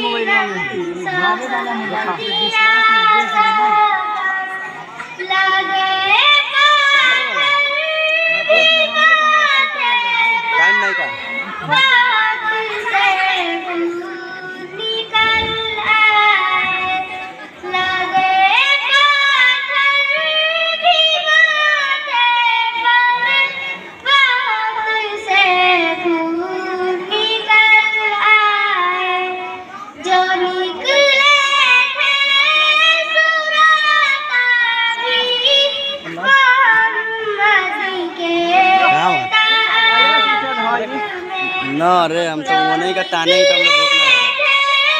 mobile में भागे वाला मोबाइल टाइम नहीं का ना अरे हम तो वो नहीं का ताने ही तो हम लोग भूखना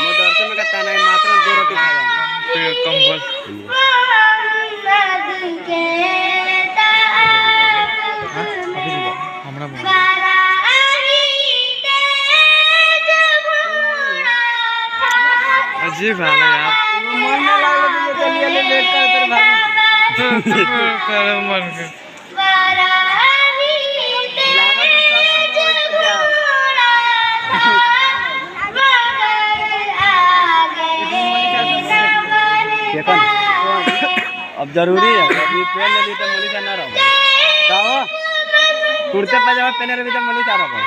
मदरसे में का ताना है मात्र 2 रोटी खाया कम बोल अजीब हाल है यार मन में लग तो चलिए लेट कर तेरे भाभी कर मन के अब जरूरी है अपनी ट्रेन ले ली तो मलिका ना रहो क्या हो कुर्ते पजामा पहने रही तो मलिका रहो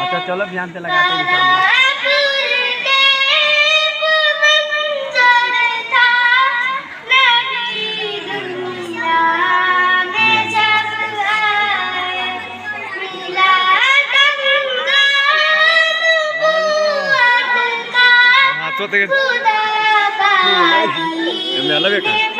अच्छा चलो ध्यान से लगाते हैं तो अलग है